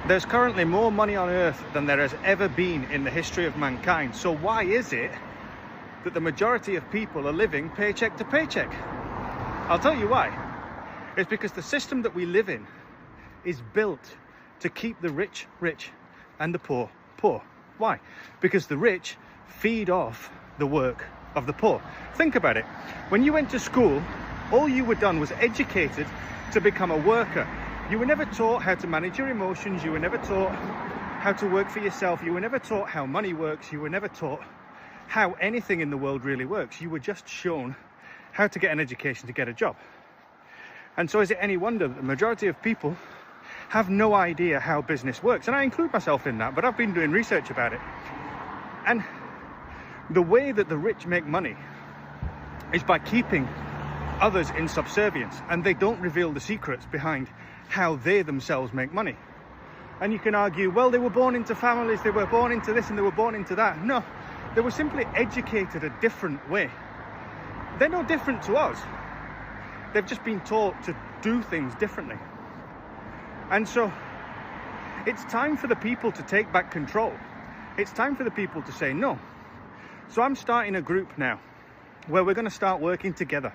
There's currently more money on earth than there has ever been in the history of mankind. So why is it that the majority of people are living paycheck to paycheck? I'll tell you why. It's because the system that we live in is built to keep the rich rich and the poor poor. Why? Because the rich feed off the work of the poor. Think about it. When you went to school, all you were done was educated to become a worker. You were never taught how to manage your emotions. You were never taught how to work for yourself. You were never taught how money works. You were never taught how anything in the world really works. You were just shown how to get an education to get a job. And so is it any wonder that the majority of people have no idea how business works? And I include myself in that, but I've been doing research about it. And the way that the rich make money is by keeping others in subservience, and they don't reveal the secrets behind how they themselves make money. And you can argue, well, they were born into families, they were born into this and they were born into that. No, they were simply educated a different way. They're no different to us. They've just been taught to do things differently. And so it's time for the people to take back control. It's time for the people to say no. So I'm starting a group now where we're going to start working together,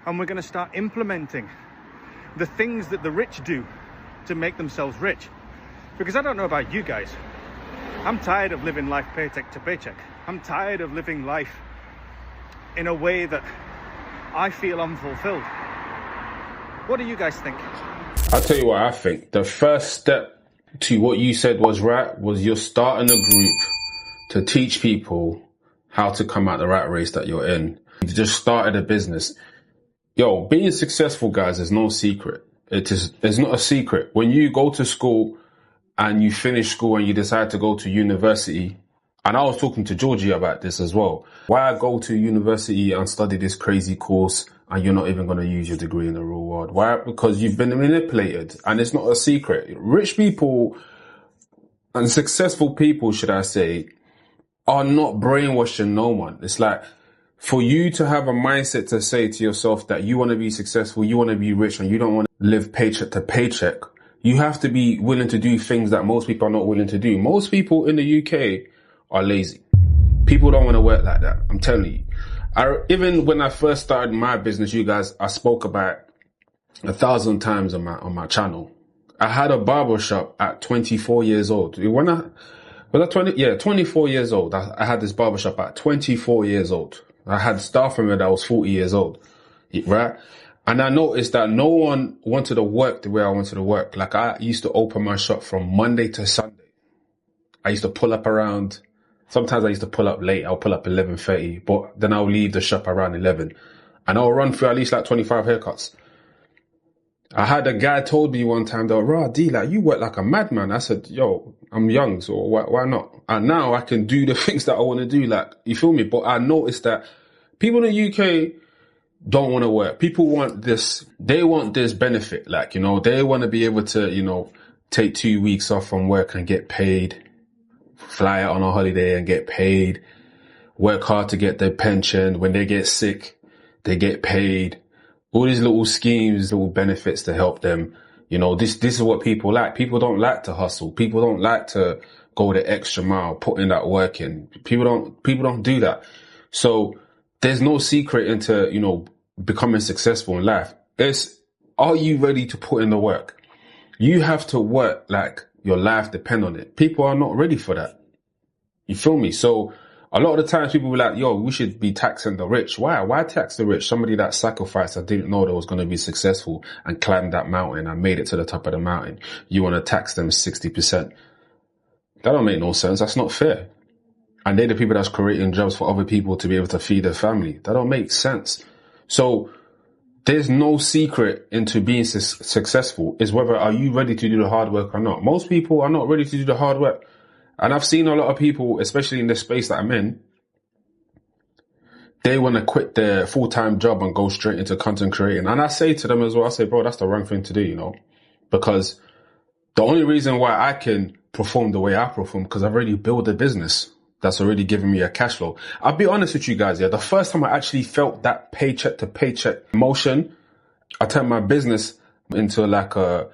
and we're going to start implementing the things that the rich do to make themselves rich. Because I don't know about you guys, I'm tired of living life paycheck to paycheck. I'm tired of living life in a way that I feel unfulfilled. What do you guys think? I'll tell you what I think. The first step to what you said was right, was you're starting a group to teach people how to come out the rat race that you're in. You just started a business. Yo, being successful, guys, is no secret. It's not a secret. When you go to school and you finish school and you decide to go to university, and I was talking to Georgie about this as well. Why go to university and study this crazy course and you're not even going to use your degree in the real world? Why? Because you've been manipulated, and it's not a secret. Rich people and successful people, should I say, are not brainwashing no one. It's like, for you to have a mindset to say to yourself that you want to be successful, you want to be rich, and you don't want to live paycheck to paycheck, you have to be willing to do things that most people are not willing to do. Most people in the UK are lazy. People don't want to work like that. I'm telling you. Even when I first started my business, you guys, I spoke about 1,000 times on my channel. I had a barber shop at 24 years old. When I was 24 years old. I had this barber shop at 24 years old. I had staff from it that was 40 years old, right? And I noticed that no one wanted to work the way I wanted to work. Like, I used to open my shop from Monday to Sunday. I used to pull up around, sometimes I used to pull up late. I'll pull up 11:30, but then I'll leave the shop around 11, and I'll run through at least like 25 haircuts. I had a guy told me one time that, "Rah, D, like, you work like a madman." I said, "Yo, I'm young, so why not?" And now I can do the things that I want to do. Like, you feel me? But I noticed that people in the UK don't want to work. People want this. They want this benefit. Like, you know, they want to be able to, you know, take 2 weeks off from work and get paid, fly out on a holiday and get paid, work hard to get their pension. When they get sick, they get paid. All these little schemes, little benefits to help them. You know, this is what people like. People don't like to hustle. People don't like to go the extra mile, put in that work in. People don't do that. So there's no secret into, you know, becoming successful in life. Are you ready to put in the work? You have to work like your life depends on it. People are not ready for that. You feel me? So a lot of the times people be like, yo, we should be taxing the rich. Why? Why tax the rich? Somebody that sacrificed and didn't know they was going to be successful and climbed that mountain and made it to the top of the mountain. You want to tax them 60%. That don't make no sense. That's not fair. And they're the people that's creating jobs for other people to be able to feed their family. That don't make sense. So there's no secret into being successful. Is whether are you ready to do the hard work or not. Most people are not ready to do the hard work. And I've seen a lot of people, especially in the space that I'm in, they want to quit their full-time job and go straight into content creating. And I say to them as well, I say, bro, that's the wrong thing to do, you know, because the only reason why I can perform the way I perform, because I've already built a business that's already giving me a cash flow. I'll be honest with you guys, yeah, the first time I actually felt that paycheck to paycheck emotion, I turned my business into like a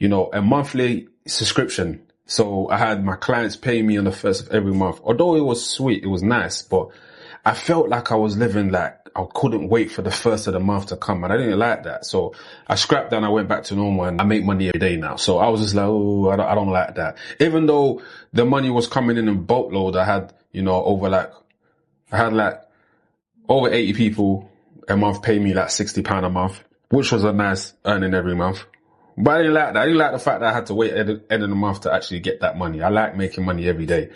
a monthly subscription. So I had my clients pay me on the first of every month. Although it was sweet, it was nice, but I felt like I was living like I couldn't wait for the first of the month to come, and I didn't like that. So I scrapped that and I went back to normal, and I make money every day now. So I was just like, oh, I don't like that. Even though the money was coming in boatload, I had, over 80 people a month pay me like £60 a month, which was a nice earning every month. But I didn't like that. I didn't like the fact that I had to wait at the end of the month to actually get that money. I like making money every day.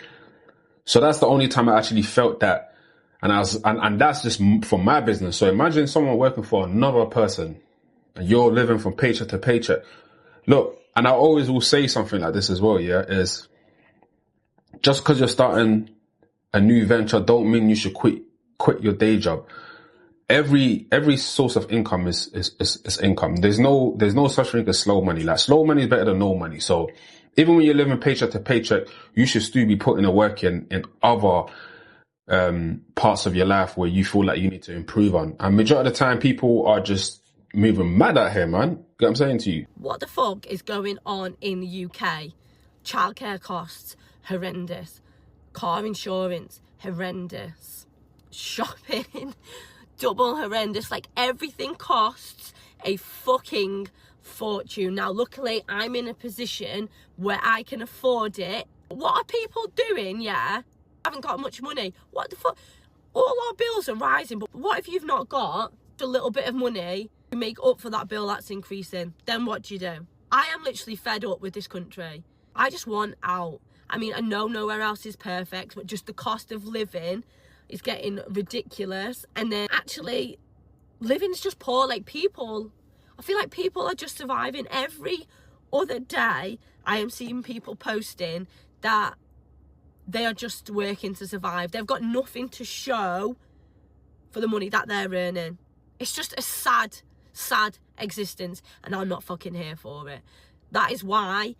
So that's the only time I actually felt that. And that's just for my business. So imagine someone working for another person and you're living from paycheck to paycheck. Look, and I always will say something like this as well, yeah, is just because you're starting a new venture don't mean you should quit your day job. Every source of income is income. There's no such thing as slow money. Like slow money is better than no money. So even when you're living paycheck to paycheck, you should still be putting the work in other parts of your life where you feel like you need to improve on. And majority of the time people are just moving mad out here, man. Get what I'm saying to you? What the fuck is going on in the UK? Childcare costs, horrendous. Car insurance, horrendous. Shopping, double horrendous. Like everything costs a fucking fortune. Now luckily I'm in a position where I can afford it. What are people doing? Yeah, haven't got much money. What the fuck? All our bills are rising, but what if you've not got a little bit of money to make up for that bill that's increasing? Then what do you do? I am literally fed up with this country. I just want out. I mean, I know nowhere else is perfect, but just the cost of living is getting ridiculous. And then actually living is just poor. Like people, I feel like people are just surviving. Every other day I am seeing people posting that they are just working to survive. They've got nothing to show for the money that they're earning. It's just a sad, sad existence, and I'm not fucking here for it. That is why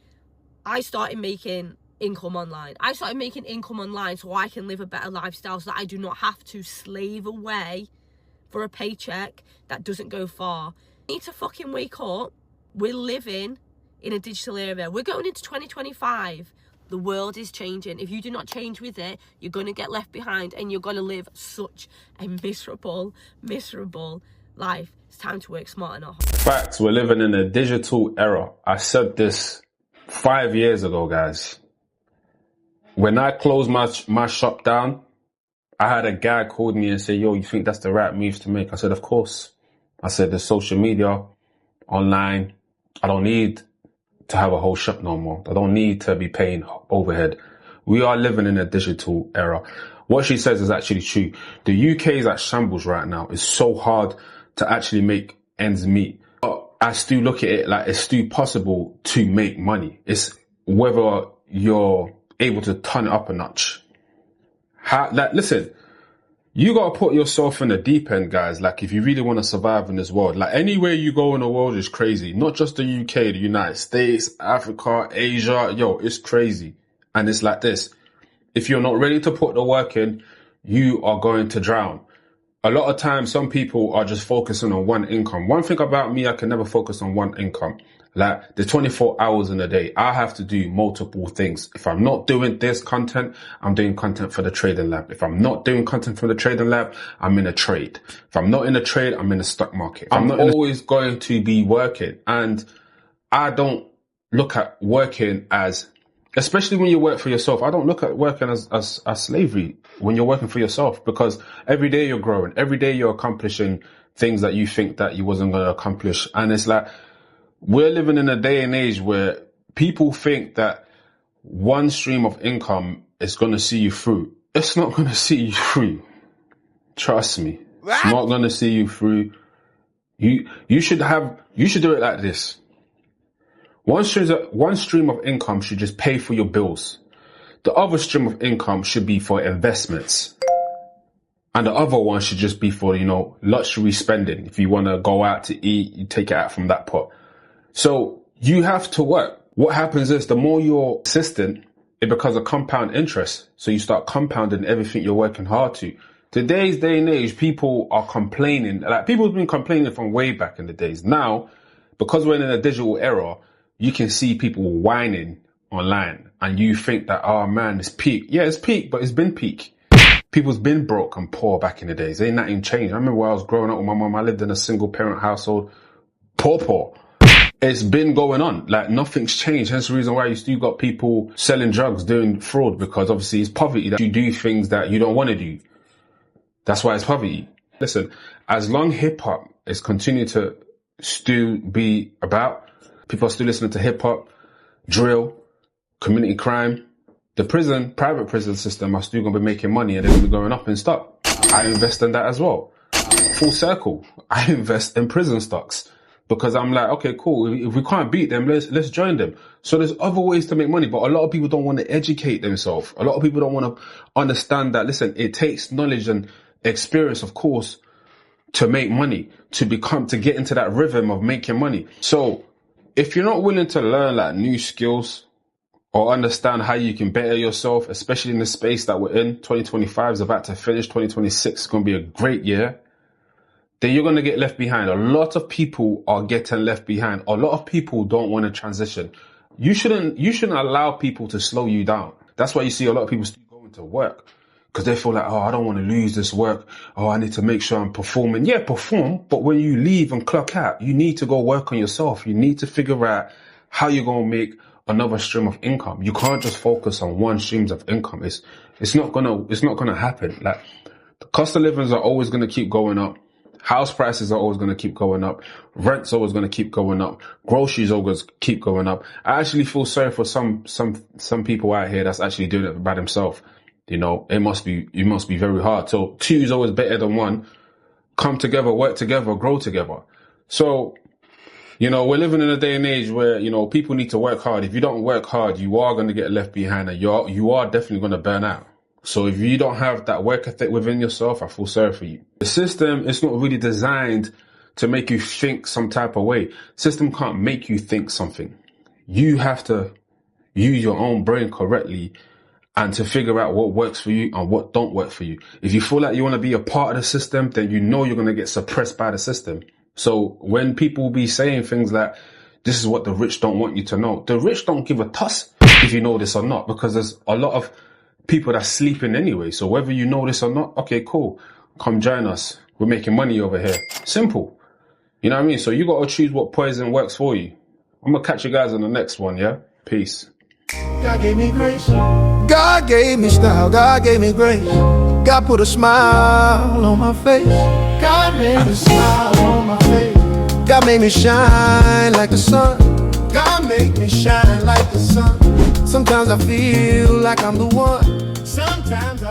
I started making income online. I started making income online so I can live a better lifestyle, so that I do not have to slave away for a paycheck that doesn't go far. I need to fucking wake up. We're living in a digital era. We're going into 2025. The world is changing. If you do not change with it, you're going to get left behind and you're going to live such a miserable, miserable life. It's time to work smart enough. Facts, we're living in a digital era. I said this 5 years ago, guys. When I closed my shop down, I had a guy called me and say, yo, you think that's the right moves to make? I said, of course. I said, there's social media, online. I don't need to have a whole shop no more. I don't need to be paying overhead. We are living in a digital era. What she says is actually true. The UK is at shambles right now. It's so hard to actually make ends meet. But I still look at it like it's still possible to make money. It's whether you're able to turn it up a notch. Listen, you gotta put yourself in the deep end, guys. Like, if you really want to survive in this world, like anywhere you go in the world is crazy. Not just the UK, the United States, Africa, Asia. Yo, it's crazy. And it's like this. If you're not ready to put the work in, you are going to drown. A lot of times, some people are just focusing on one income. One thing about me, I can never focus on one income. Like, the 24 hours in a day, I have to do multiple things. If I'm not doing this content, I'm doing content for the trading lab. If I'm not doing content for the trading lab, I'm in a trade. If I'm not in a trade, I'm in the stock market. I'm not always going to be working. And I don't look at working as, especially when you work for yourself, I don't look at working as slavery when you're working for yourself, because every day you're growing. Every day you're accomplishing things that you think that you wasn't going to accomplish. And it's like, we're living in a day and age where people think that one stream of income is going to see you through. It's not going to see you through. Trust me. It's not going to see you through. You should do it like this. One stream of income should just pay for your bills. The other stream of income should be for investments. And the other one should just be for, luxury spending. If you want to go out to eat, you take it out from that pot. So you have to work. What happens is the more you're consistent, it becomes a compound interest. So you start compounding everything you're working hard to. Today's day and age, people are complaining. Like, people have been complaining from way back in the days. Now, because we're in a digital era, you can see people whining online and you think that, oh man, it's peak. Yeah, it's peak, but it's been peak. People's been broke and poor back in the days. Ain't nothing changed. I remember when I was growing up with my mum, I lived in a single parent household, poor. It's been going on. Like, nothing's changed. Hence the reason why you still got people selling drugs, doing fraud, because obviously it's poverty that you do things that you don't want to do. That's why it's poverty. Listen, as long hip hop is continuing to still be about, people are still listening to hip hop, drill, community crime, the private prison system are still going to be making money and they're going to be going up in stock. I invest in that as well. Full circle. I invest in prison stocks because I'm like, okay, cool. If we can't beat them, let's join them. So there's other ways to make money, but a lot of people don't want to educate themselves. A lot of people don't want to understand that, listen, it takes knowledge and experience, of course, to make money, to get into that rhythm of making money. So if you're not willing to learn like new skills, or understand how you can better yourself, especially in the space that we're in. 2025 is about to finish. 2026 is going to be a great year. Then you're going to get left behind. A lot of people are getting left behind. A lot of people don't want to transition. You shouldn't allow people to slow you down. That's why you see a lot of people still going to work because they feel like, oh, I don't want to lose this work. Oh, I need to make sure I'm performing. Yeah, perform. But when you leave and clock out, you need to go work on yourself. You need to figure out how you're going to make another stream of income. You can't just focus on one stream of income. It's not gonna happen. Like, the cost of livings are always gonna keep going up. House prices are always gonna keep going up. Rent's always gonna keep going up. Groceries always keep going up. I actually feel sorry for some people out here that's actually doing it by themselves. You know, it must be very hard. So 2 is always better than 1. Come together, work together, grow together. So, you know, we're living in a day and age where, you know, people need to work hard. If you don't work hard, you are going to get left behind and you are definitely going to burn out. So if you don't have that work ethic within yourself, I feel sorry for you. The system is not really designed to make you think some type of way. System can't make you think something. You have to use your own brain correctly and to figure out what works for you and what don't work for you. If you feel like you want to be a part of the system, then you know you're going to get suppressed by the system. So when people be saying things like, this is what the rich don't want you to know, the rich don't give a toss if you know this or not, because there's a lot of people that's sleeping anyway. So whether you know this or not, okay, cool. Come join us. We're making money over here. Simple. You know what I mean? So you got to choose what poison works for you. I'm going to catch you guys on the next one, yeah? Peace. God gave me grace. God gave me style. God gave me grace. God put a smile on my face. God made me smile on my face. God made me shine like the sun. God made me shine like the sun. Sometimes I feel like I'm the one. Sometimes I